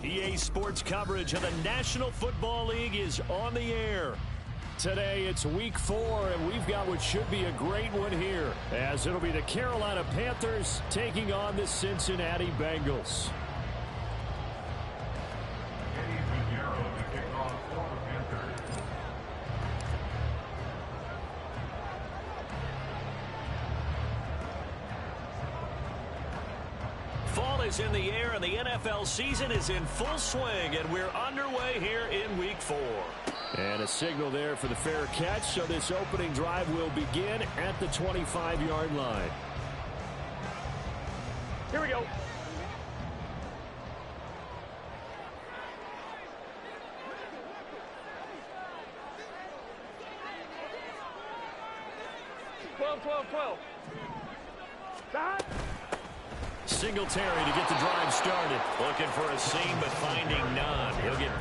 EA Sports coverage of the National Football League is on the air. Today it's week 4, and we've got what should be a great one here, as it'll be the Carolina Panthers taking on the Cincinnati Bengals. Fall is in the air, and the NFL season is in full swing, and we're underway here in week 4. And a signal there for the fair catch, so this opening drive will begin at the 25-yard line. Here we go. Twelve. Stop. Singletary to get the drive started. Looking for a seam, but finding none. He'll get...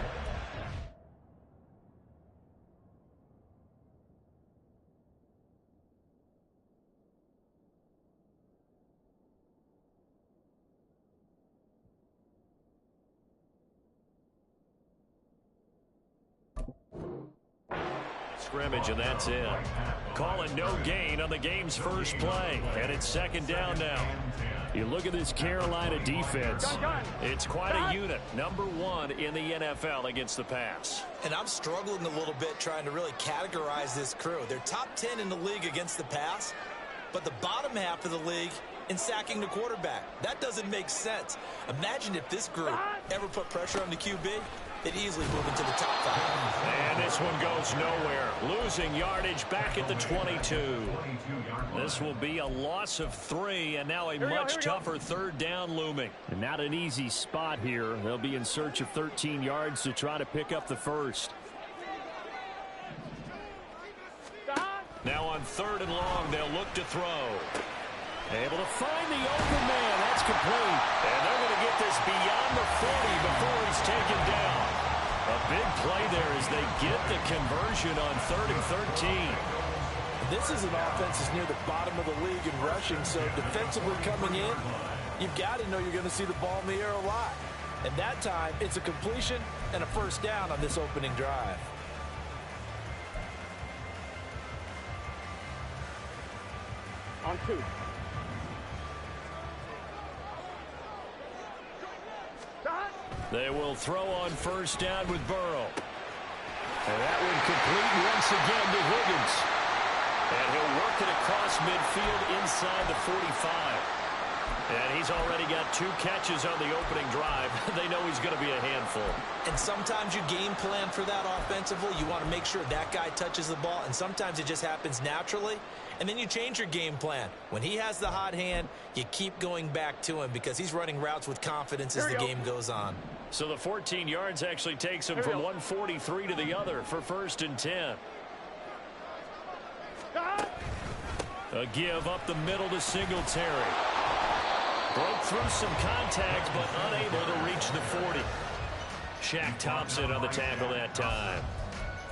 scrimmage, and that's it. Calling no gain on the game's first play, and it's second down now. You look at this Carolina defense. It's quite a unit. Number 1 in the NFL against the pass. And I'm struggling a little bit trying to really categorize this crew. They're top 10 in the league against the pass, but the bottom half of the league in sacking the quarterback. That doesn't make sense. Imagine if this group ever put pressure on the QB. They'd easily move into the top 5. And this one goes nowhere. Losing yardage back at the 22. This will be a loss of 3, and now a much tougher third down looming. And not an easy spot here. They'll be in search of 13 yards to try to pick up the first. Now on 3rd and long, they'll look to throw. Able to find the open man. That's complete. And they're going to get this beyond the 40 before he's taken down. A big play there as they get the conversion on 3rd and 13. This is an offense that's near the bottom of the league in rushing, so defensively coming in, you've got to know you're going to see the ball in the air a lot. And that time, it's a completion and a first down on this opening drive. On 2. They will throw on first down with Burrow. And that one complete once again to Higgins. And he'll work it across midfield inside the 45. And he's already got 2 catches on the opening drive. They know he's going to be a handful. And sometimes you game plan for that offensively. You want to make sure that guy touches the ball, and sometimes it just happens naturally. And then you change your game plan. When he has the hot hand, you keep going back to him because he's running routes with confidence as the game goes on. So the 14 yards actually takes him from 143 to the other for 1st and 10. A give up the middle to Singletary. Broke through some contact, but unable to reach the 40. Shaq Thompson on the tackle that time.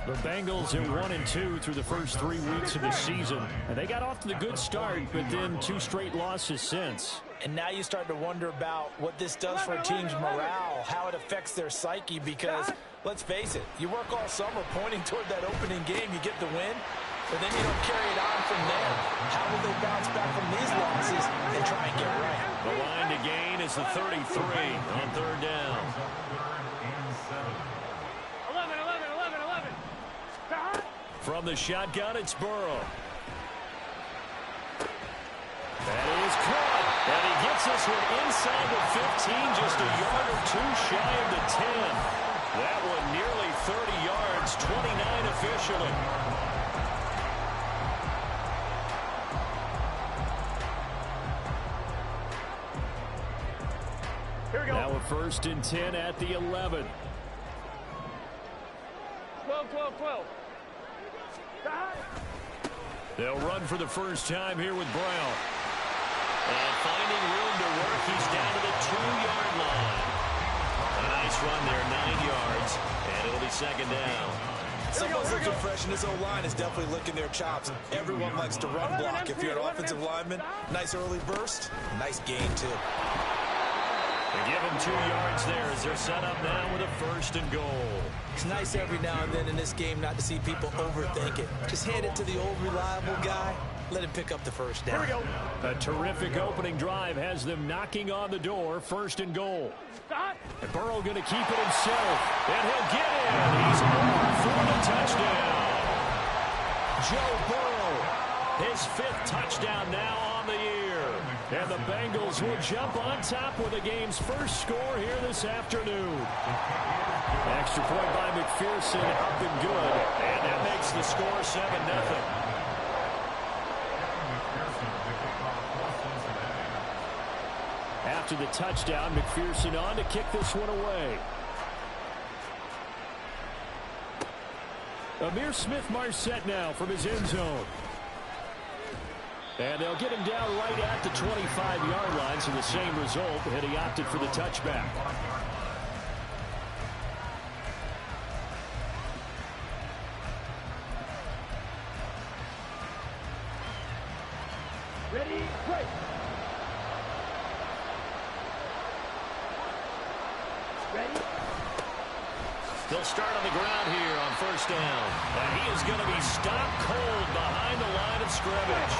The Bengals are 1-2 through the first 3 weeks of the season. And they got off to the good start, but then 2 straight losses since. And now you start to wonder about what this does for a team's morale, how it affects their psyche, because, let's face it, you work all summer pointing toward that opening game, you get the win, but then you don't carry it on from there. How will they bounce back from these losses and try and get right? The line to gain is the 33 on 3rd down. 11. From the shotgun, it's Burrow. That is caught. And he gets this one inside the 15, just a yard or 2 shy of the 10. That one nearly 30 yards, 29 officially. Here we go. Now a 1st and 10 at the 11. 12. They'll run for the first time here with Brown. And finding room to work, he's down to the 2-yard line. A nice run there, 9 yards, and it'll be second down. Someone's looking fresh, and this O-line is definitely licking their chops. Everyone likes to run block. If you're an offensive lineman, nice early burst, nice gain, too. They give him 2 yards there as they're set up now with a 1st and goal. It's nice every now and then in this game not to see people overthink it. Just hand it to the old reliable guy. Let him pick up the 1st down. Here we go. A terrific opening drive has them knocking on the door. 1st and goal. And Burrow going to keep it himself. And he'll get in. He's over for the touchdown. Joe Burrow, his 5th touchdown now on the year. And the Bengals will jump on top with the game's first score here this afternoon. Extra point by McPherson, up and good. And that makes the score 7-0. After the touchdown, McPherson on to kick this one away. Amir Smith-Marset now from his end zone. And they'll get him down right at the 25-yard line, so the same result, and he opted for the touchback. Ready, break. Ready? They'll start on the ground here on 1st down. And he is going to be stopped cold behind the line of scrimmage.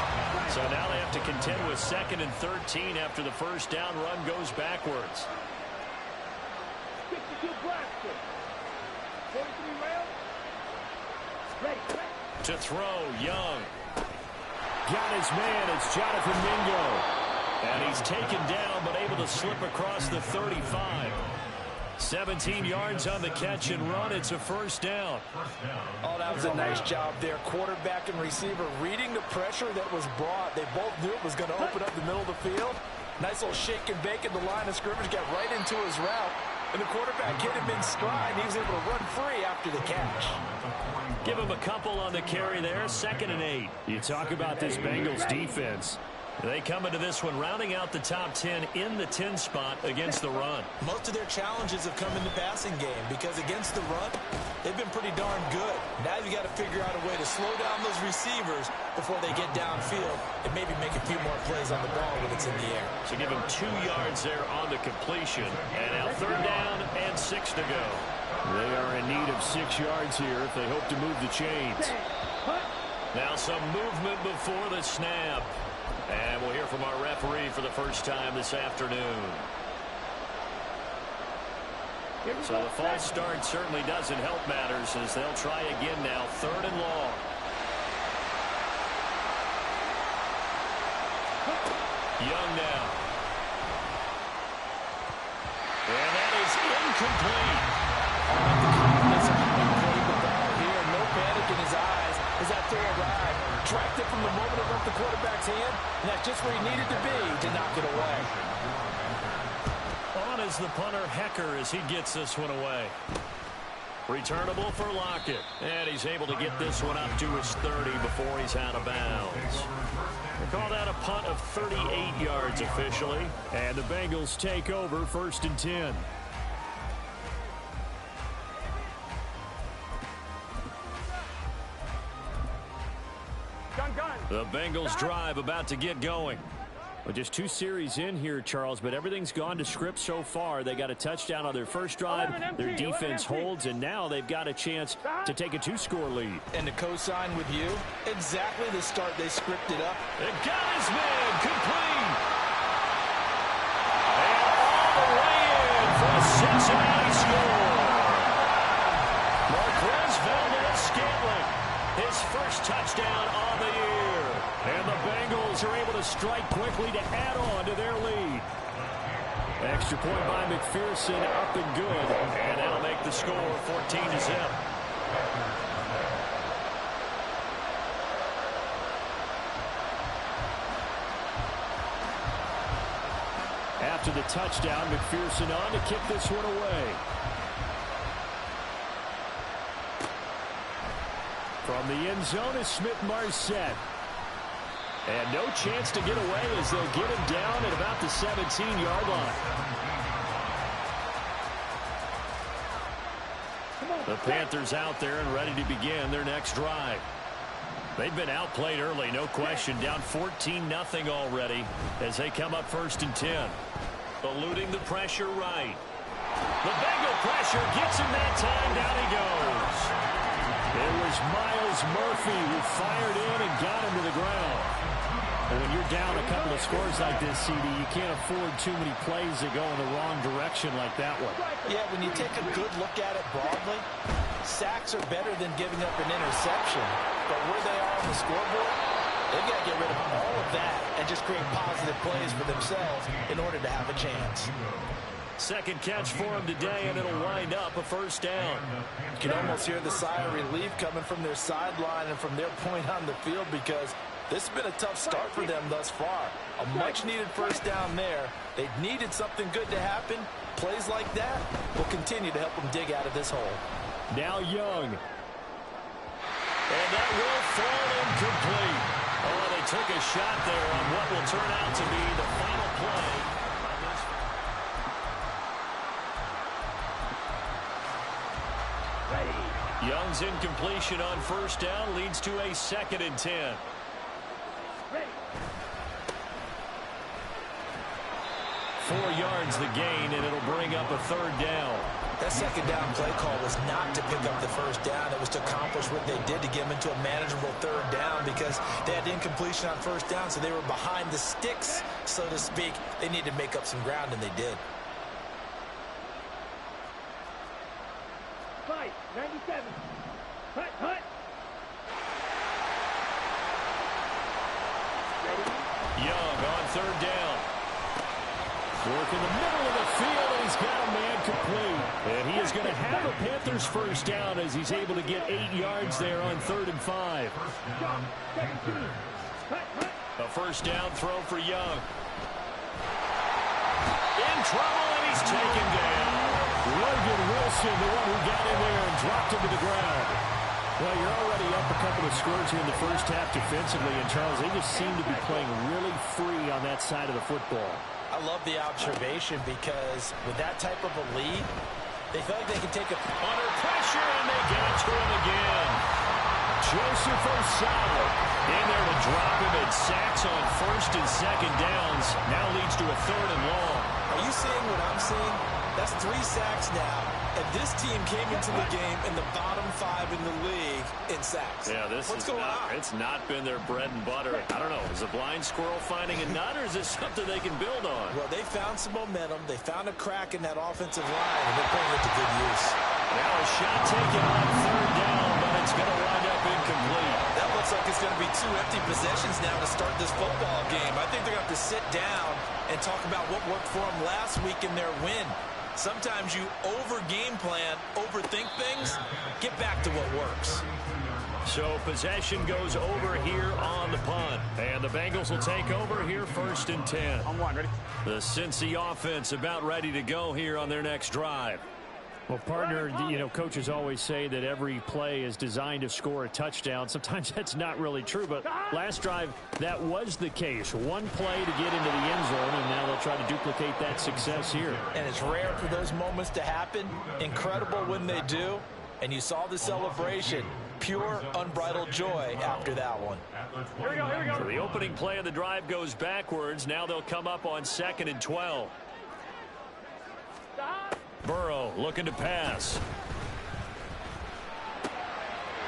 So now they have to contend with 2nd and 13 after the 1st down run goes backwards. 62 blaster. 43 rail. Ready. To throw, Young. Got his man, it's Jonathan Mingo. And he's taken down but able to slip across the 35. 17 yards on the catch and run. It's a 1st down. Oh, that was a nice job there. Quarterback and receiver reading the pressure that was brought. They both knew it was going to open up the middle of the field. Nice little shake and bake at the line of scrimmage. Got right into his route. And the quarterback hit him in stride. He was able to run free after the catch. Give him a couple on the carry there. 2nd and 8. You talk about this Bengals defense. They come into this one rounding out the top 10 in the 10 spot against the run. Most of their challenges have come in the passing game because against the run, they've been pretty darn good. Now you got to figure out a way to slow down those receivers before they get downfield and maybe make a few more plays on the ball when it's in the air. So give him 2 yards there on the completion. And now 3rd down and 6 to go. They are in need of 6 yards here if they hope to move the chains. Now some movement before the snap. And we'll hear from our referee for the first time this afternoon. So the false start certainly doesn't help matters as they'll try again now. 3rd and long. Young now. And that is incomplete. The confidence of how he played the ball here. No panic in his eyes as that throw arrived. Tracked it from the moment it left the quarterback's hand, and that's just where he needed to be to knock it away. On is the punter, Hecker, as he gets this one away. Returnable for Lockett, and he's able to get this one up to his 30 before he's out of bounds. They call that a punt of 38 yards officially, and the Bengals take over 1st and 10. The Bengals drive about to get going. Well, just 2 series in here, Charles, but everything's gone to script so far. They got a touchdown on their first drive. Their defense holds, and now they've got a chance to take a 2-score lead. And to co-sign with you, exactly the start they scripted up. It got his man complete. And all the way in for a Cincinnati score. Marquez Valdez-Scantling, his first touchdown on the year. And the Bengals are able to strike quickly to add on to their lead. Extra point by McPherson, up and good. And that'll make the score 14-0. After the touchdown, McPherson on to kick this one away. From the end zone is Smith-Marset. And no chance to get away as they'll get him down at about the 17-yard line. The Panthers out there and ready to begin their next drive. They've been outplayed early, no question. Down 14-0 already as they come up 1st and 10. Eluding the pressure right. The Bengal pressure gets him that time. Down he goes. It was Miles Murphy who fired in and got him to the ground. And when you're down a couple of scores like this, CD, you can't afford too many plays that go in the wrong direction like that one. Yeah, when you take a good look at it broadly, sacks are better than giving up an interception. But where they are on the scoreboard, they've got to get rid of all of that and just create positive plays for themselves in order to have a chance. Second catch for him today, and it'll wind up a first down. You can almost hear the sigh of relief coming from their sideline and from their point on the field, because this has been a tough start for them thus far. A much-needed first down there. They needed something good to happen. Plays like that will continue to help them dig out of this hole. Now Young. And that will fall incomplete. Oh, they took a shot there on what will turn out to be the final play. Young's incompletion on first down leads to a 2nd and 10. 4 yards the gain, and it'll bring up a 3rd down. That 2nd down play call was not to pick up the first down. It was to accomplish what they did to get them into a manageable 3rd down, because they had incompletion on first down, so they were behind the sticks, so to speak. They needed to make up some ground, and they did. 97. Hut, hut. Young on 3rd down. Work in the middle of the field, and he's got a man complete. And he is going to have a Panthers first down as he's able to get 8 yards there on 3rd and 5. A first down throw for Young. In trouble, and he's taken down. Logan Wilson, the one who got in there and dropped him to the ground. Well, you're already up a couple of scores here in the first half defensively, and Charles, they just seem to be playing really free on that side of the football. I love the observation, because with that type of a lead, they feel like they can take it under pressure, and they get it to him again. Joseph Osai in there to drop him, and sacks on 1st and 2nd downs. Now leads to a 3rd and long. Are you seeing what I'm seeing? That's 3 sacks now, and this team came into the game in the bottom 5 in the league in sacks. Yeah, what's going on? It's not been their bread and butter. I don't know. Is a blind squirrel finding a nut, or is this something they can build on? Well, they found some momentum. They found a crack in that offensive line, and they're putting it to good use. Now a shot taken on 3rd down, but it's going to wind up incomplete. That looks like it's going to be 2 empty possessions now to start this football game. I think they're going to have to sit down and talk about what worked for them last week in their win. Sometimes you over-game plan, overthink things. Get back to what works. So possession goes over here on the punt. And the Bengals will take over here 1st and 10. On 1, ready? The Cincy offense about ready to go here on their next drive. Well, partner, you know, coaches always say that every play is designed to score a touchdown. Sometimes that's not really true, but last drive, that was the case. One play to get into the end zone, and now they'll try to duplicate that success here. And it's rare for those moments to happen. Incredible when they do. And you saw the celebration. Pure, unbridled joy after that one. Here we go, here we go. So the opening play of the drive goes backwards. Now they'll come up on 2nd and 12. Burrow looking to pass.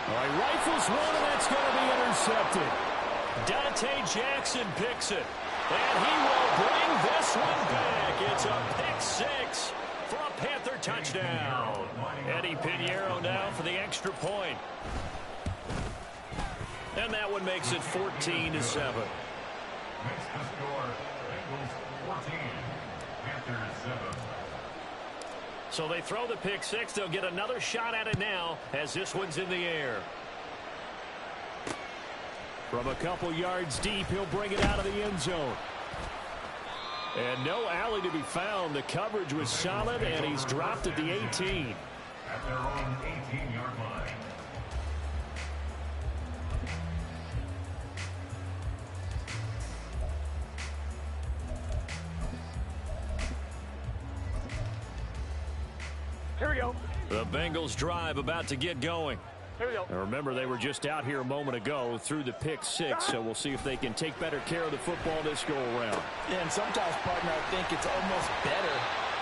All right, rifles one, and that's going to be intercepted. Dante Jackson picks it, and he will bring this one back. It's a pick 6 for a Panther touchdown. Eddie Pinheiro now for the extra point. And that one makes it 14-7. Makes the score, Bengals 14, Panthers 7. So they throw the pick 6. They'll get another shot at it now as this one's in the air. From a couple yards deep, he'll bring it out of the end zone. And no alley to be found. The coverage was solid, and he's dropped at the 18. At their own 18-yard line. Here we go. The Bengals drive about to get going. Here we go. Now remember, they were just out here a moment ago through the pick six, so we'll see if they can take better care of the football this go around. Yeah, and sometimes, partner, I think it's almost better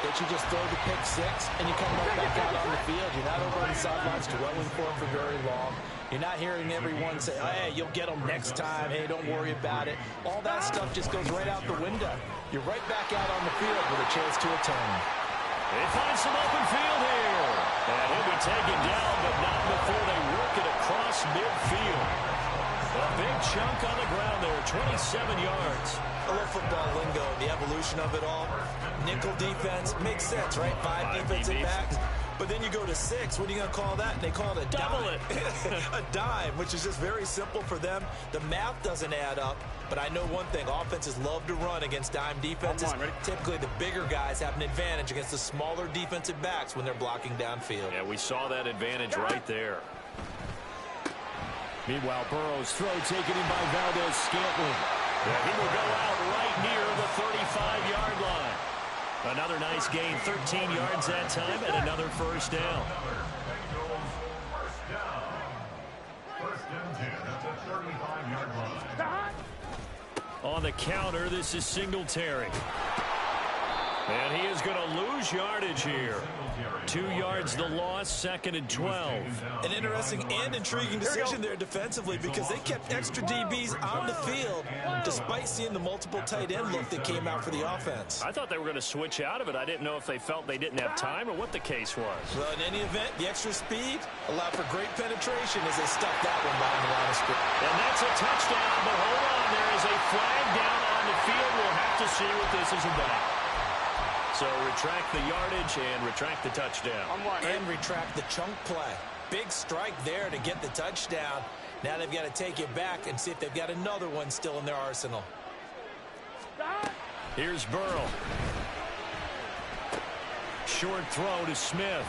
that you just throw the pick six and you come right back out on the field. You're not over on the sidelines dwelling for it for very long. You're not hearing everyone say, hey, you'll get them next time. Hey, don't worry about it. All that stuff just goes right out the window. You're right back out on the field with a chance to atone. They find some open field here. And he'll be taken down, but not before they work it across midfield. A big chunk on the ground there, 27 yards. I love football lingo, the evolution of it all. Nickel defense makes sense, right? Five defensive backs. But then you go to six. What are you going to call that? And they call it a double dime. A dime, which is just very simple for them. The math doesn't add up. But I know one thing. Offenses love to run against dime defenses. Typically, the bigger guys have an advantage against the smaller defensive backs when they're blocking downfield. Yeah, we saw that advantage right there. Meanwhile, Burrow's throw taken in by Valdez-Scantling. Yeah, he will go out right near the 35-yard line. Another nice gain, 13 yards that time, and another first down. First and 10 at the 35-yard line. On the counter, this is Singletary. And he is going to lose yardage here. 2 yards the loss, 2nd and 12. An interesting and intriguing decision there defensively because they kept extra DBs on the field despite seeing the multiple tight end look that came out for the offense. I thought they were going to switch out of it. I didn't know if they felt they didn't have time or what the case was. Well, in any event, the extra speed allowed for great penetration as they stuck that one behind the line of scrimmage. And that's a touchdown, but hold on. There is a flag down on the field. We'll have to see what this is about. So retract the yardage and retract the touchdown. And retract the chunk play. Big strike there to get the touchdown. Now they've got to take it back and see if they've got another one still in their arsenal. Here's Burrow. Short throw to Smith.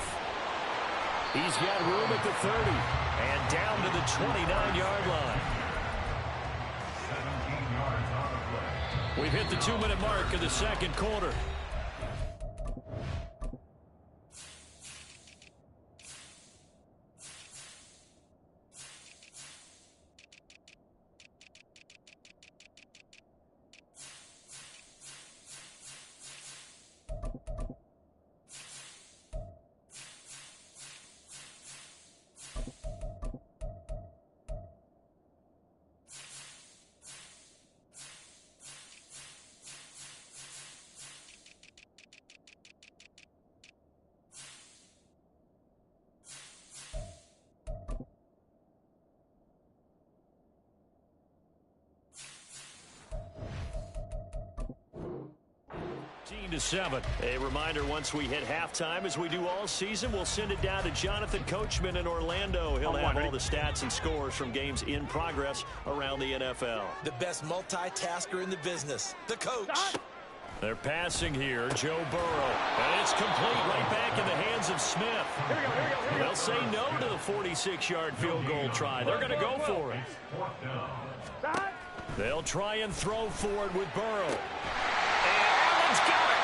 He's got room at the 30 and down to the 29-yard line. 17 yards on the play. We've hit the 2-minute mark of the second quarter. To 7. A reminder, once we hit halftime, as we do all season, we'll send it down to Jonathan Coachman in Orlando. He'll have all the stats and scores from games in progress around the NFL. The best multitasker in the business, the coach. They're passing here, Joe Burrow. And it's complete right back in the hands of Smith. Here we go. They'll say no to the 46-yard field goal try. They're going to go for it. They'll try and throw for it with Burrow. And Allen's got it.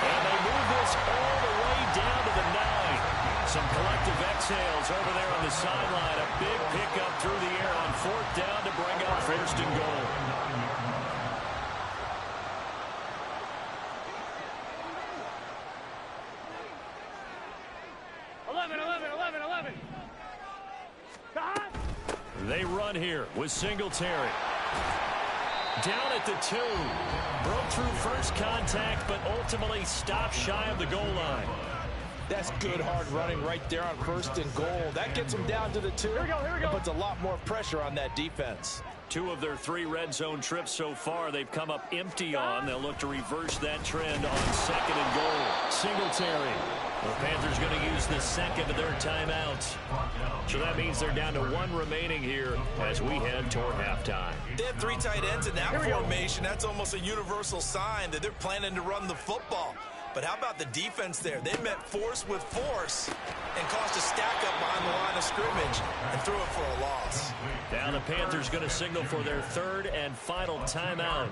And they move this all the way down to the 9. Some collective exhales over there on the sideline. A big pickup through the air on 4th down to bring up 1st and goal. They run here with Singletary. Down at the 2. Broke through first contact, but ultimately stopped shy of the goal line. That's good hard running right there on 1st and goal. That gets them down to the 2. Here we go. Puts a lot more pressure on that defense. 2 of their 3 red zone trips so far they've come up empty on. They'll look to reverse that trend on 2nd and goal. Singletary. The Panthers going to use the 2nd of their timeouts. So that means they're down to 1 remaining here as we head toward halftime. They have 3 tight ends in that formation. That's almost a universal sign that they're planning to run the football. But how about the defense there? They met force with force and caused a stack up behind the line of scrimmage and threw it for a loss. Now the Panthers going to signal for their 3rd and final timeout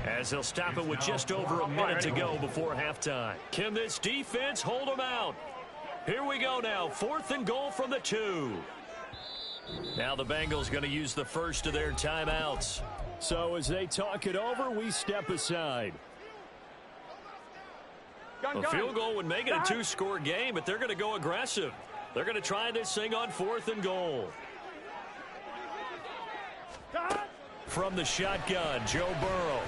as they'll stop it with just over a minute to go before halftime. Can this defense hold them out? Here we go now. 4th and goal from the 2. Now the Bengals going to use the first of their timeouts. So as they talk it over, we step aside. A field goal would make it a two-score game, but they're going to go aggressive. They're going to try this thing on 4th and goal. From the shotgun, Joe Burrow.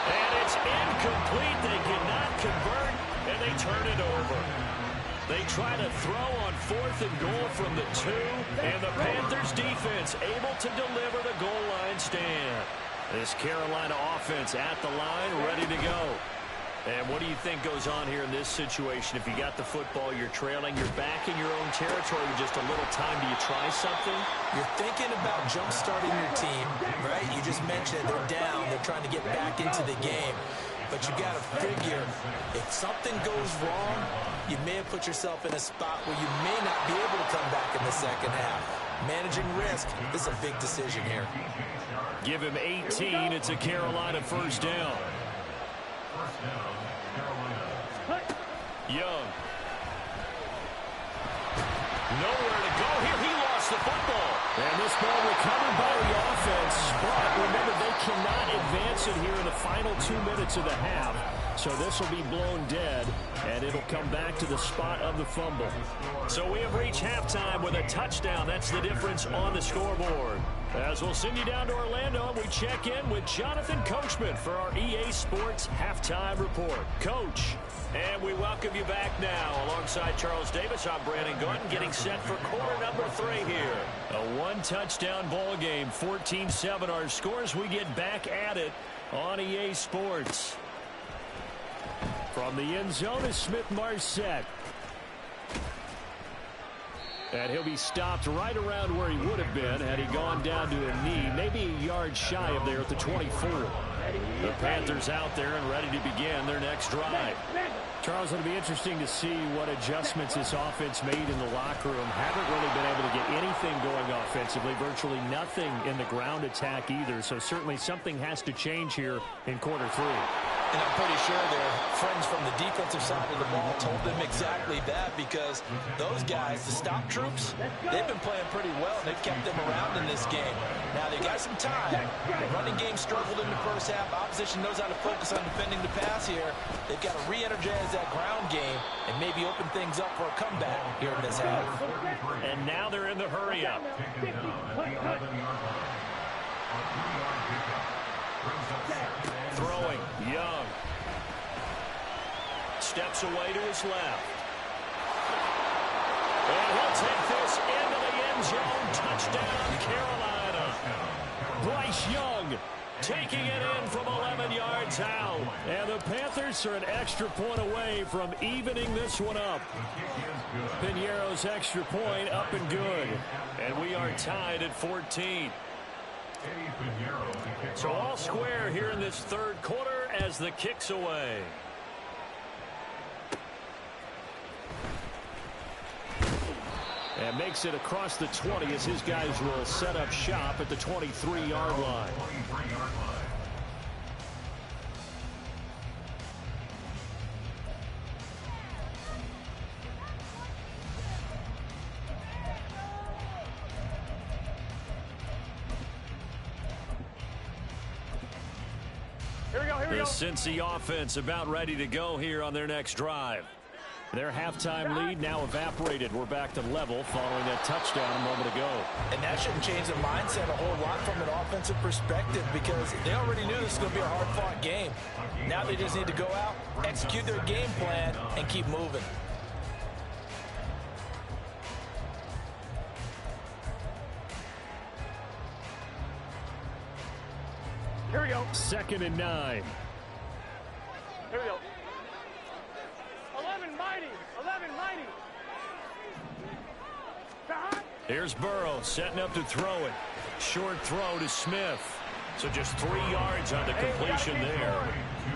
And it's incomplete. They cannot convert, and they turn it over. They try to throw on 4th and goal from the 2, and the Panthers defense able to deliver the goal line stand. This Carolina offense at the line, ready to go. And what do you think goes on here in this situation? If you got the football, you're trailing, you're back in your own territory with just a little time. Do you try something? You're thinking about jump-starting your team, right? You just mentioned they're down. They're trying to get back into the game. But you got to figure, if something goes wrong, you may have put yourself in a spot where you may not be able to come back in the second half. Managing risk, this is a big decision here. Give him 18. It's a Carolina first down. Young. Nowhere to go here. He lost the football. And this ball recovered by the offense. But remember, they cannot advance it here in the final 2 minutes of the half. So this will be blown dead, and it'll come back to the spot of the fumble. So we have reached halftime with a touchdown. That's the difference on the scoreboard. As we'll send you down to Orlando, and we check in with Jonathan Coachman for our EA Sports Halftime Report. Coach, and we welcome you back now. Alongside Charles Davis, I'm Brandon Gordon, getting set for quarter number 3 here. A one-touchdown ball game, 14-7 our scores. We get back at it on EA Sports. From the end zone is Smith-Marset. And he'll be stopped right around where he would have been had he gone down to a knee, maybe a yard shy of there at the 24. The Panthers out there and ready to begin their next drive. Charles, it'll be interesting to see what adjustments this offense made in the locker room. Haven't really been able to get anything going offensively, virtually nothing in the ground attack either. So certainly something has to change here in quarter 3. And I'm pretty sure their friends from the defensive side of the ball told them exactly that, because those guys, the stop troops, they've been playing pretty well. They've kept them around in this game. Now, they got some time. The running game struggled in the first half. Opposition knows how to focus on defending the pass here. They've got to re-energize that ground game and maybe open things up for a comeback here in this half. And now they're in the hurry-up. Throwing, Young. Steps away to his left. And he'll take this into the end zone. Touchdown, Carolina. Bryce Young taking it in from 11 yards out. And the Panthers are an extra point away from evening this one up. Piñeiro's extra point up and good. And we are tied at 14. So all square here in this third quarter as the kick's away. And makes it across the 20 as his guys will set up shop at the 23-yard line. This Cincy offense about ready to go here on their next drive. Their halftime lead now evaporated. We're back to level following that touchdown a moment ago. And that shouldn't change their mindset a whole lot from an offensive perspective, because they already knew this was going to be a hard-fought game. Now they just need to go out, execute their game plan, and keep moving. Here we go. 2nd and 9. Here we go. 11 mighty. 11 mighty. Here's Burrow setting up to throw it. Short throw to Smith. So just 3 yards on the completion there.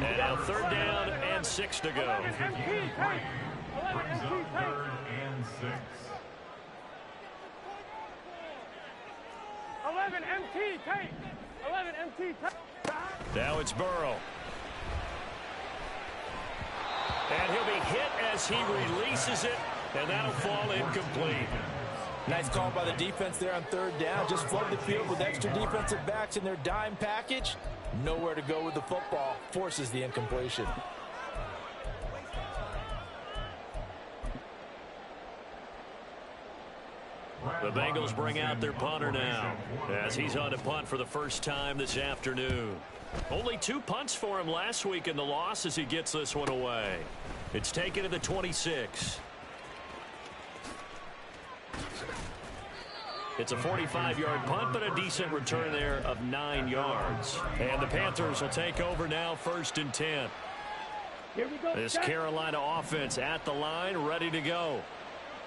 And now 3rd down and 6 to go. 11 MT tight. 11 Brings MT up tight. 3rd and 6. 11 MT tight. 11 MT tight. Now it's Burrow. And he'll be hit as he releases it, and that'll fall incomplete. Nice call by the defense there on third down. Just flood the field with extra defensive backs in their dime package. Nowhere to go with the football. Forces the incompletion. The Bengals bring out their punter now as he's on to punt for the first time this afternoon. Only 2 punts for him last week in the loss as he gets this one away. It's taken to the 26. It's a 45-yard punt, but a decent return there of 9 yards. And the Panthers will take over now, 1st and 10. Here we go. This Carolina offense at the line, ready to go.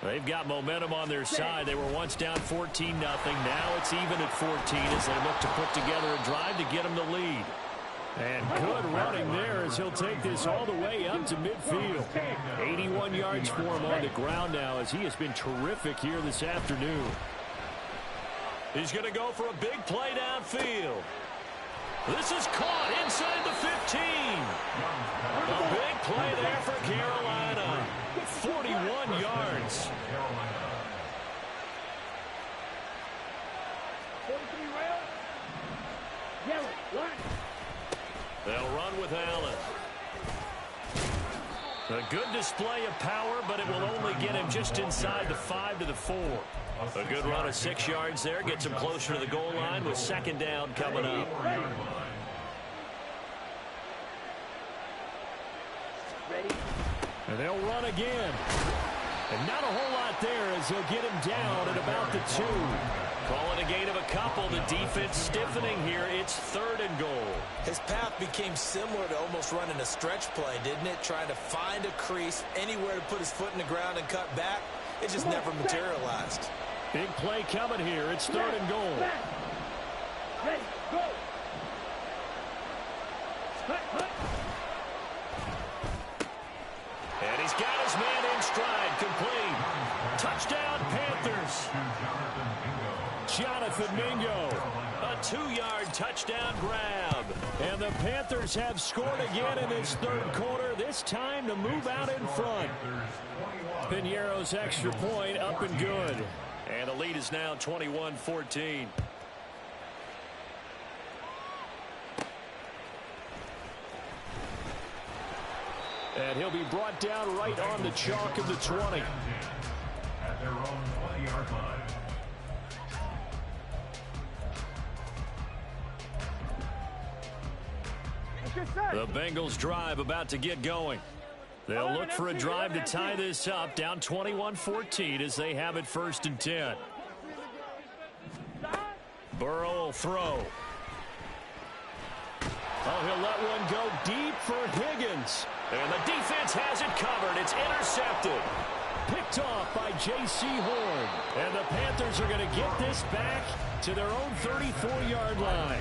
They've got momentum on their side. They were once down 14-0. Now it's even at 14 as they look to put together a drive to get them the lead. And good running there as he'll take this all the way up to midfield. 81 yards for him on the ground now as he has been terrific here this afternoon. He's going to go for a big play downfield. This is caught inside the 15. A big play there for Carolina. 41 yards. 43 rail. Yellow. Line. They'll run with Allen. A good display of power, but it will only get him just inside the 5 to the 4. A good run of 6 yards there. Gets him closer to the goal line with 2nd down coming up. Ready. And they'll run again. And not a whole lot there as he'll get him down at about the 2. Calling a gain of a couple. The defense stiffening here. It's 3rd and goal. His path became similar to almost running a stretch play, didn't it? Trying to find a crease, anywhere to put his foot in the ground and cut back. It just never materialized. Big play coming here. It's 3rd and goal. Ready. Go. Hut. And he's got his man in stride, complete. Touchdown, Panthers. Jonathan Mingo. A 2-yard touchdown grab. And the Panthers have scored again in this 3rd quarter, this time to move out in front. Piñeiro's extra point up and good. And the lead is now 21-14. And he'll be brought down right on the chalk of the 20. At their own 20-yard line. The Bengals drive about to get going. They'll look for a drive to tie this up, down 21-14 as they have it 1st and 10. Burrow will throw. Oh, he'll let one go deep for Higgins. And the defense has it covered. It's intercepted. Picked off by J.C. Horn. And the Panthers are going to get this back to their own 34-yard line.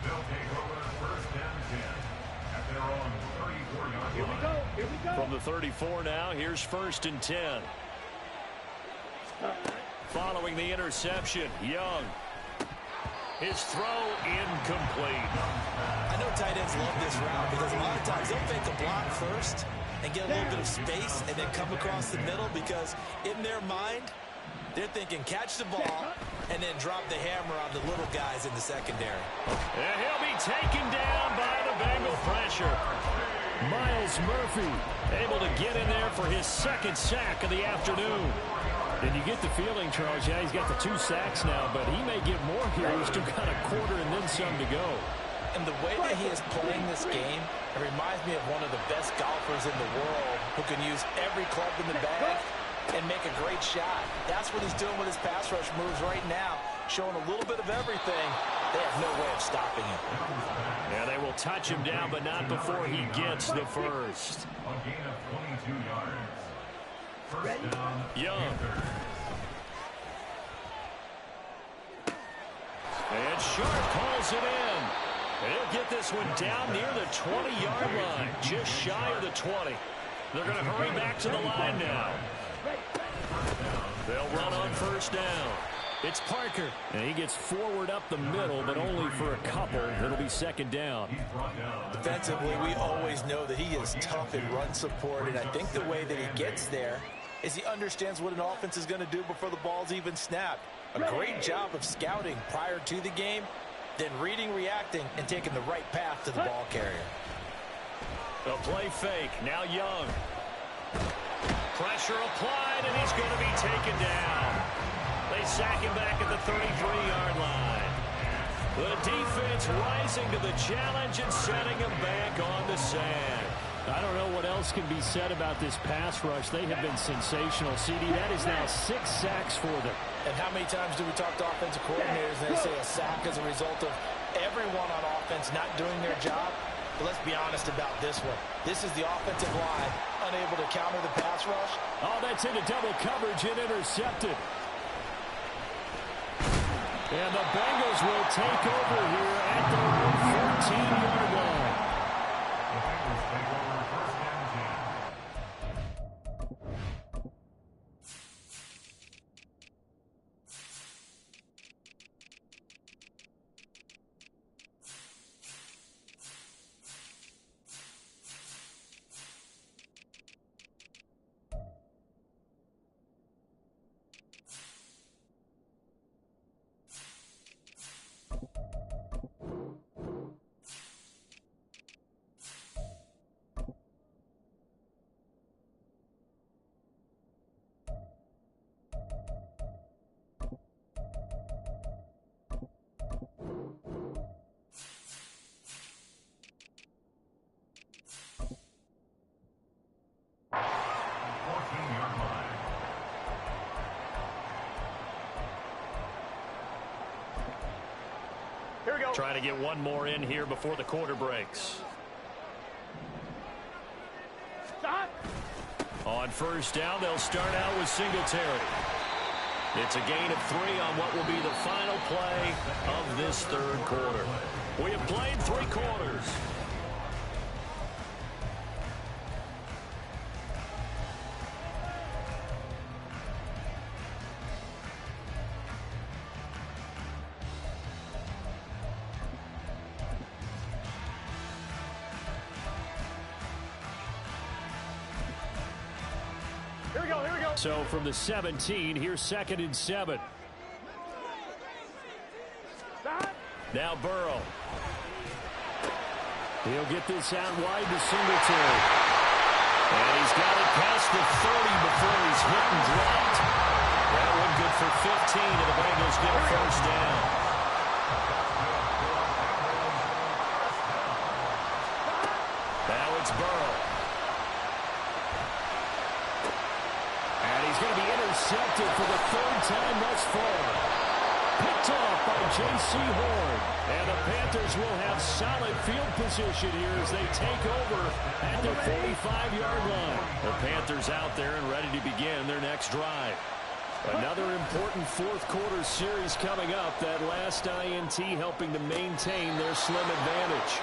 They'll take over 1st and 10 at their own 34-yard line. Here we go. From the 34 now, here's 1st and 10. Following the interception, Young. His throw incomplete. I know tight ends love this route because a lot of times they'll fake a block first and get a little bit of space and then come across the middle because in their mind, they're thinking catch the ball and then drop the hammer on the little guys in the secondary. And he'll be taken down by the Bengal pressure. Myles Murphy able to get in there for his 2nd sack of the afternoon. And you get the feeling, Charles, yeah, he's got the 2 sacks now, but he may get more here. He's still got a quarter and then some to go. And the way that he is playing this game, it reminds me of one of the best golfers in the world who can use every club in the bag and make a great shot. That's what he's doing with his pass rush moves right now, showing a little bit of everything. They have no way of stopping him. Yeah, they will touch him down, but not before he gets the first. A gain of 22 yards. 1st down. Young. And Sharp calls it in. And he'll get this one down near the 20-yard line, just shy of the 20. They're going to hurry back to the line now. They'll run on 1st down. It's Parker, and he gets forward up the middle, but only for a couple. It'll be 2nd down. Defensively, we always know that he is tough in run support, and I think the way that he gets there is he understands what an offense is going to do before the ball's even snapped. A great job of scouting prior to the game, then reading, reacting, and taking the right path to the ball carrier. A play fake. Now Young. Pressure applied, and he's going to be taken down. They sack him back at the 33-yard line. The defense rising to the challenge and setting him back on the sand. I don't know what else can be said about this pass rush. They have been sensational. CD, that is now 6 sacks for them. And how many times do we talk to offensive coordinators and they say a sack as a result of everyone on offense not doing their job? But let's be honest about this one. This is the offensive line unable to counter the pass rush. Oh, that's into double coverage and intercepted. And the Bengals will take over here at the 14-yard line. The Bengals take over first and 10. Trying to get one more in here before the quarter breaks. Stop. On first down, they'll start out with Singletary. It's a gain of 3 on what will be the final play of this third quarter. We have played 3 quarters. So from the 17, here's 2nd and 7. Now Burrow. He'll get this out wide to Singletary. And he's got it past the 30 before he's hit and dropped. That one good for 15, and the Bengals get a first down. Now it's Burrow. He's going to be intercepted for the 3rd time thus far. Picked off by J.C. Horn. And the Panthers will have solid field position here as they take over at their 45-yard line. The Panthers out there and ready to begin their next drive. Another important 4th quarter series coming up. That last INT helping to maintain their slim advantage.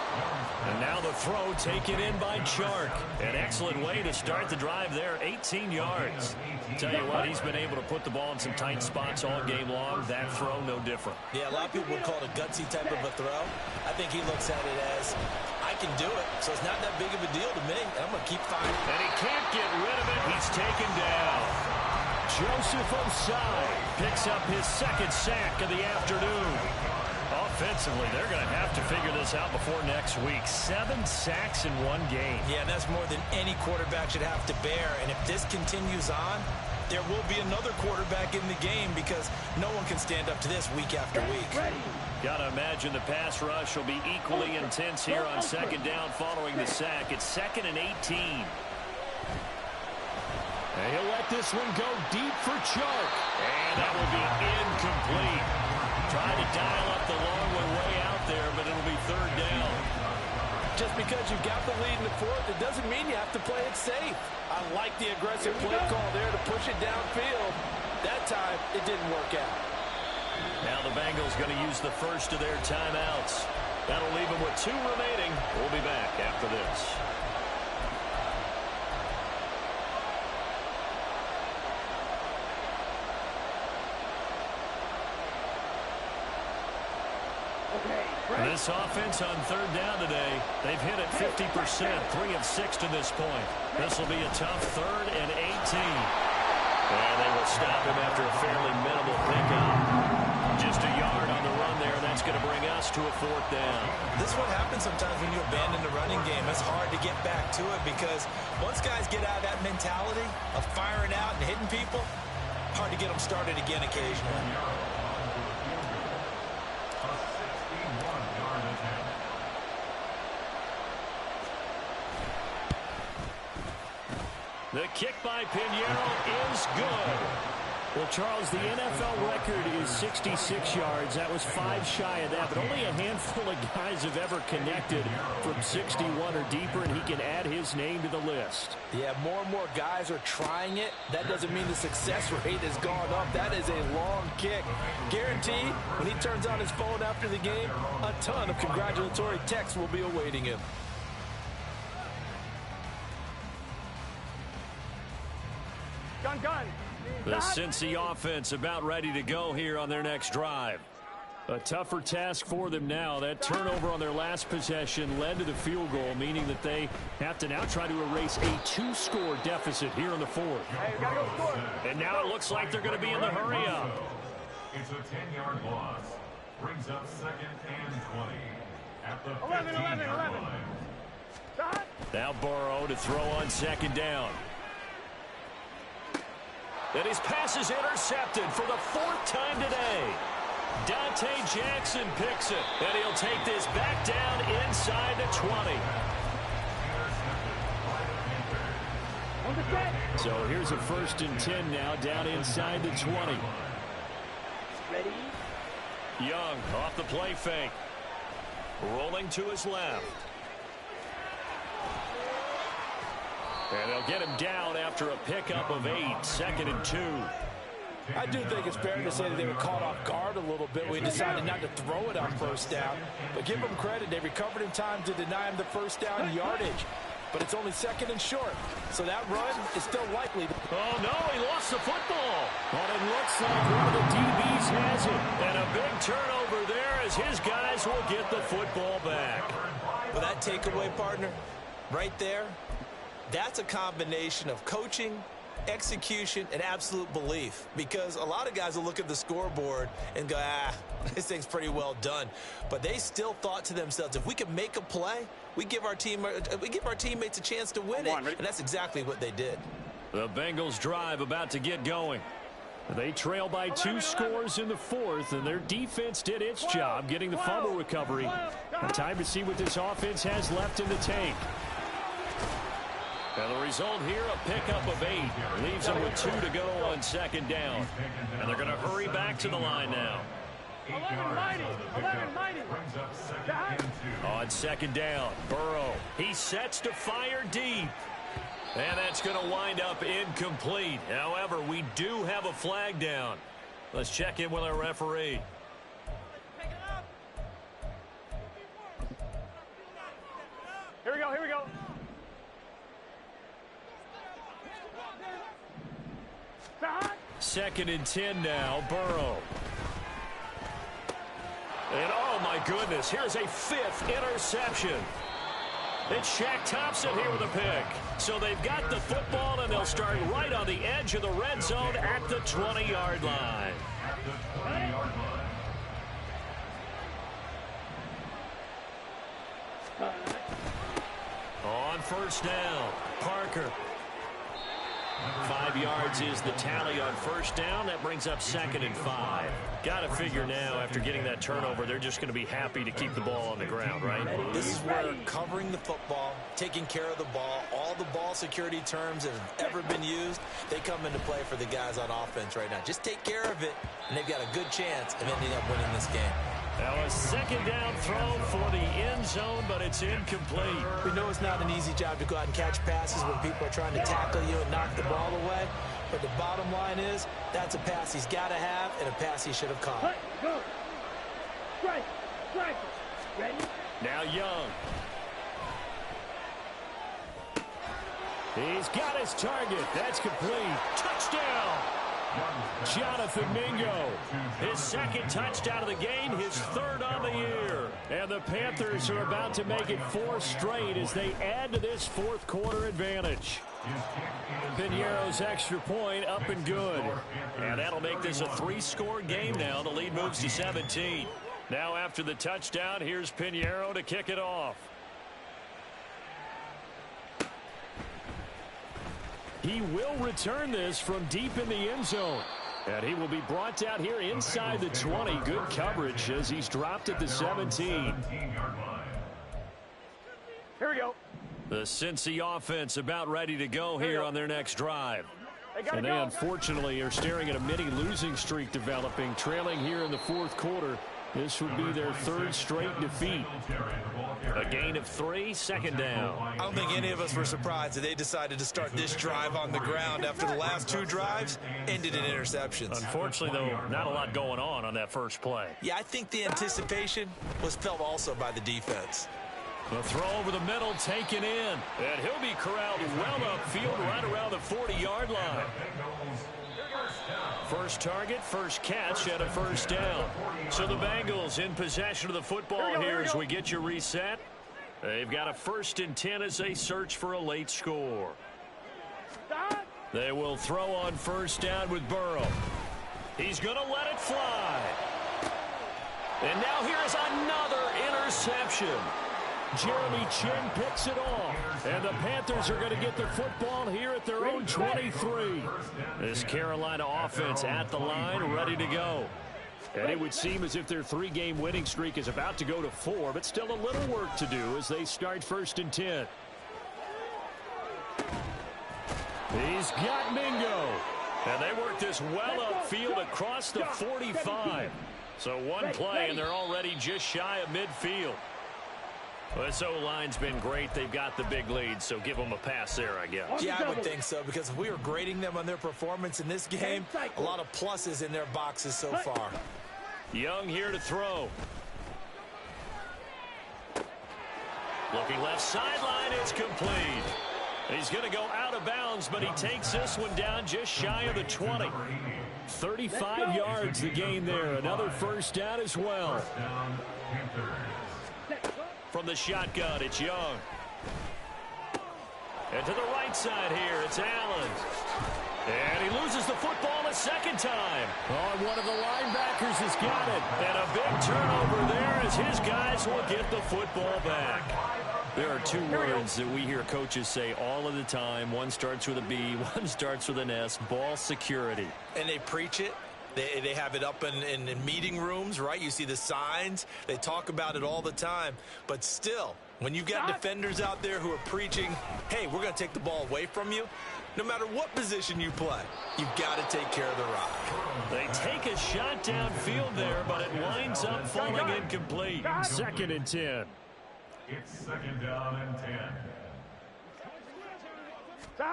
And now the throw taken in by Chark. An excellent way to start the drive there, 18 yards. Tell you what, he's been able to put the ball in some tight spots all game long. That throw, no different. Yeah, a lot of people would call it a gutsy type of a throw. I think he looks at it as, I can do it, so it's not that big of a deal to me, and I'm going to keep fighting. And he can't get rid of it. He's taken down. Joseph Osai picks up his 2nd sack of the afternoon. Offensively, they're going to have to figure this out before next week. 7 sacks in one game. Yeah, that's more than any quarterback should have to bear. And if this continues on, there will be another quarterback in the game because no one can stand up to this week after week. Got to imagine the pass rush will be equally intense here on 2nd down following the sack. It's 2nd and 18. And he'll let this one go deep for Chark. And that will be incomplete. Trying to dial up the long one way out there, but it'll be 3rd down. Just because you've got the lead in the 4th, it doesn't mean you have to play it safe. I like the aggressive play call there to push it downfield. That time, it didn't work out. Now the Bengals going to use the first of their timeouts. That'll leave them with 2 remaining. We'll be back after this. This offense on 3rd down today, they've hit it 50%, 3 of 6 to this point. This will be a tough 3rd and 18. And they will stop him after a fairly minimal pickup. Just a yard on the run there, and that's going to bring us to a 4th down. This is what happens sometimes when you abandon the running game. It's hard to get back to it because once guys get out of that mentality of firing out and hitting people, hard to get them started again occasionally. The kick by Pinheiro is good. Well, Charles, the NFL record is 66 yards. That was 5 shy of that, but only a handful of guys have ever connected from 61 or deeper, and he can add his name to the list. Yeah, more and more guys are trying it. That doesn't mean the success rate has gone up. That is a long kick. Guaranteed, when he turns on his phone after the game, a ton of congratulatory texts will be awaiting him. Gun. The Cincy offense about ready to go here on their next drive. A tougher task for them now. That turnover on their last possession led to the field goal, meaning that they have to now try to erase a 2-score deficit here in the 4th. Hey, we gotta go score. And now it looks like they're going to be in the hurry-up. It's a 10-yard loss. Brings up 2nd and 20 at the 11. line. Now Burrow to throw on 2nd down. And his pass is intercepted for the 4th time today. Dante Jackson picks it, and he'll take this back down inside the 20. So here's a 1st and 10 now, down inside the 20. Ready? Young off the play fake. Rolling to his left. And they'll get him down after a pickup of 8, 2nd and 2. I do think it's fair to say that they were caught off guard a little bit. We decided not to throw it on 1st down. But give them credit. They recovered in time to deny him the 1st down yardage. But it's only 2nd and short. So that run is still likely. Oh, no, he lost the football. But it looks like one of the DBs has it. And a big turnover there as his guys will get the football back. With that takeaway, partner, right there, that's a combination of coaching, execution, and absolute belief. Because a lot of guys will look at the scoreboard and go, this thing's pretty well done. But they still thought to themselves, if we can make a play, we give our teammates a chance to win it. And that's exactly what they did. The Bengals drive about to get going. They trail by 2 scores in the 4th, and their defense did its job getting the fumble recovery. Now time to see what this offense has left in the tank. And the result here, a pickup of 8. Leaves them with 2 to go on 2nd down. And they're going to hurry back to the line now. 11 mighty. Brings up 2nd and 2. On 2nd down, Burrow. He sets to fire deep. And that's going to wind up incomplete. However, we do have a flag down. Let's check in with our referee. Here we go. 2nd and 10 now, Burrow. And oh my goodness, here's a 5th interception. It's Shaq Thompson here with a pick. So they've got the football, and they'll start right on the edge of the red zone at the 20-yard line. At the 20-yard line. On 1st down, Parker. 5 yards is the tally on 1st down. That brings up 2nd and 5. Got to figure now, after getting that turnover, they're just going to be happy to keep the ball on the ground, right? This is where covering the football, taking care of the ball, all the ball security terms that have ever been used, they come into play for the guys on offense right now. Just take care of it, and they've got a good chance of ending up winning this game. Now a 2nd down throw for the end zone, but it's incomplete. We know it's not an easy job to go out and catch passes when people are trying to tackle you and knock the ball away. But the bottom line is, that's a pass he's got to have and a pass he should have caught. Go. Strike. Ready? Now Young. He's got his target. That's complete. Touchdown! Jonathan Mingo. His 2nd touchdown of the game, his 3rd on the year. And the Panthers are about to make it 4 straight as they add to this 4th quarter advantage. Piñeiro's extra point up and good. And that'll make this a 3-score game now. The lead moves to 17. Now after the touchdown, here's Piñeiro to kick it off. He will return this from deep in the end zone. And he will be brought down here inside the 20. Good coverage as he's dropped at the 17. Here we go. The Cincy offense about ready to go here on their next drive. And they unfortunately are staring at a mini losing streak developing, trailing here in the fourth quarter. This would be their third straight defeat. A gain of 3, second down. I don't think any of us were surprised that they decided to start this drive on the ground after the last 2 drives ended in interceptions. Unfortunately, though, not a lot going on that first play. Yeah, I think the anticipation was felt also by the defense. The throw over the middle taken in. And he'll be corralled well upfield right around the 40-yard line. First target, first catch, and a first down. So the Bengals in possession of the football here as we get you reset. They've got a 1st and 10 as they search for a late score. They will throw on first down with Burrow. He's going to let it fly. And now here's another interception. Jeremy Chin picks it off. And the Panthers are going to get the football here at their own 23. This Carolina offense at the line, ready to go. And it would seem as if their 3-game winning streak is about to go to 4, but still a little work to do as they start 1st and 10. He's got Mingo. And they work this well upfield across the 45. So one play, and they're already just shy of midfield. Well, this O-line's been great. They've got the big lead, so give them a pass there, I guess. Yeah, I would think so, because if we were grading them on their performance in this game, a lot of pluses in their boxes so far. Young here to throw. Looking left sideline, it's complete. He's going to go out of bounds, but he takes this one down just shy of the 20. 35 yards the gain there. Another first down as well. From the shotgun, it's Young. And to the right side here, it's Allen. And he loses the football a second time. Oh, and one of the linebackers has got it. And a big turnover there as his guys will get the football back. There are 2 words that we hear coaches say all of the time. One starts with a B, one starts with an S, ball security. And they preach it. They have it up in meeting rooms, right? You see the signs. They talk about it all the time. But still, when you've got defenders out there who are preaching, hey, we're going to take the ball away from you, no matter what position you play, you've got to take care of the rock. They take a shot downfield there, but it winds up falling incomplete. 2nd and 10. It's 2nd down and 10.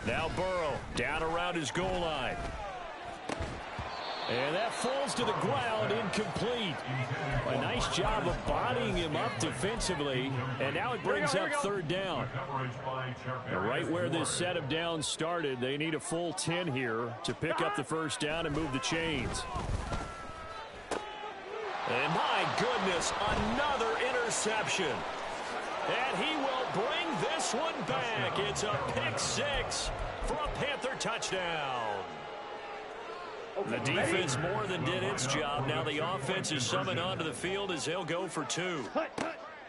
Now Burrow down around his goal line. And that falls to the ground, incomplete. A nice job of bodying him up defensively. And now it brings up 3rd down. Right where this set of downs started, they need a full 10 here to pick up the first down and move the chains. And my goodness, another interception. And he will bring this one back. It's a pick 6 for a Panther touchdown. The defense more than did its job. Now the offense is summoned onto the field as they'll go for 2.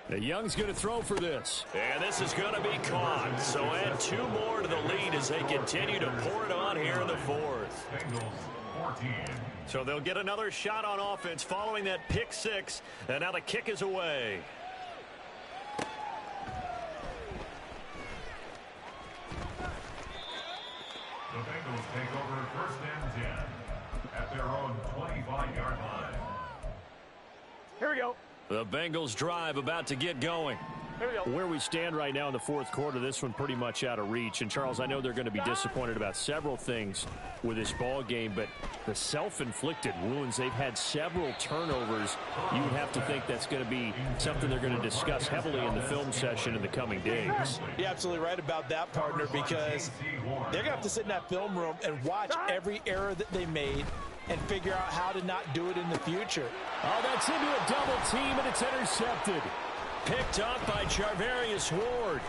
The Young's going to throw for this. And this is going to be caught. So add 2 more to the lead as they continue to pour it on here in the 4th. So they'll get another shot on offense following that pick 6. And now the kick is away. The Bengals take over 1st and 10 at their own 25-yard line. Here we go. The Bengals drive about to get going. Where we stand right now in the 4th quarter, this one pretty much out of reach. And, Charles, I know they're going to be disappointed about several things with this ball game, but the self-inflicted wounds, they've had several turnovers. You would have to think that's going to be something they're going to discuss heavily in the film session in the coming days. You're absolutely right about that, partner, because they're going to have to sit in that film room and watch every error that they made and figure out how to not do it in the future. Oh, that's into a double team, and it's intercepted. Picked up by Charvarius Ward.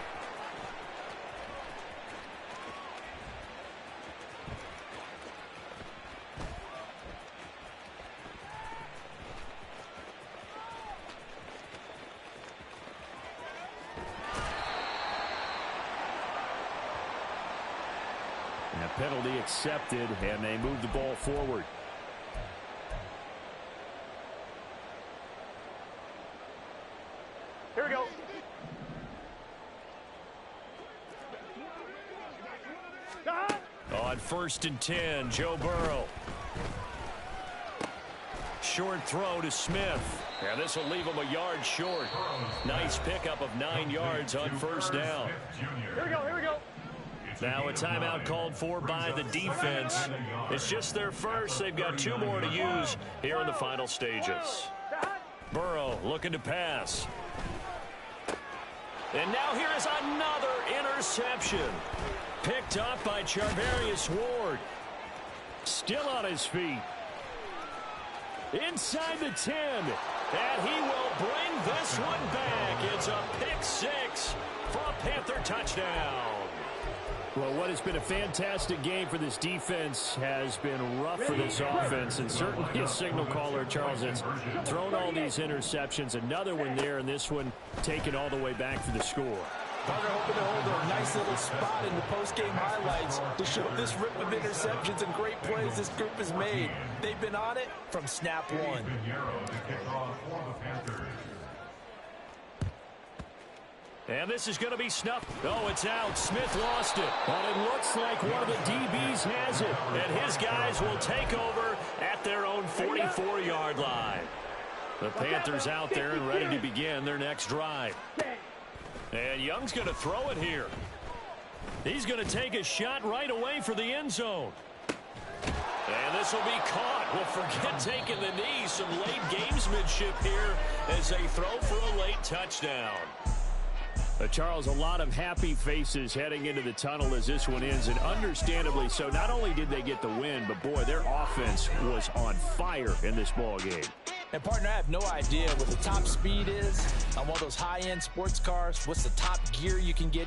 And a penalty accepted, and they move the ball forward. Here we go. On 1st and 10, Joe Burrow. Short throw to Smith. And this will leave him a yard short. Nice pickup of 9 yards on 1st down. Here we go, here we go. Now a timeout called for by the defense. It's just their first. They've got 2 more to use here in the final stages. Burrow looking to pass. And now here is another interception. Picked up by Charvarius Ward. Still on his feet. Inside the 10. And he will bring this one back. It's a pick 6 for a Panther touchdown. Well, what has been a fantastic game for this defense has been rough for this offense, and certainly a signal caller, Charles, that's thrown all these interceptions. Another one there, and this one taken all the way back for the score. They're hoping to hold a nice little spot in the post-game highlights to show this rip of interceptions and great plays this group has made. They've been on it from snap one. And this is going to be snuffed. Oh, it's out. Smith lost it. But it looks like one of the DBs has it. And his guys will take over at their own 44-yard line. The Panthers out there and ready to begin their next drive. And Young's going to throw it here. He's going to take a shot right away for the end zone. And this will be caught. Well, forget taking the knee. Some late gamesmanship here as they throw for a late touchdown. Charles, a lot of happy faces heading into the tunnel as this one ends, and understandably so. Not only did they get the win, but, boy, their offense was on fire in this ball game. And, partner, I have no idea what the top speed is on one of those high-end sports cars. What's the top gear you can get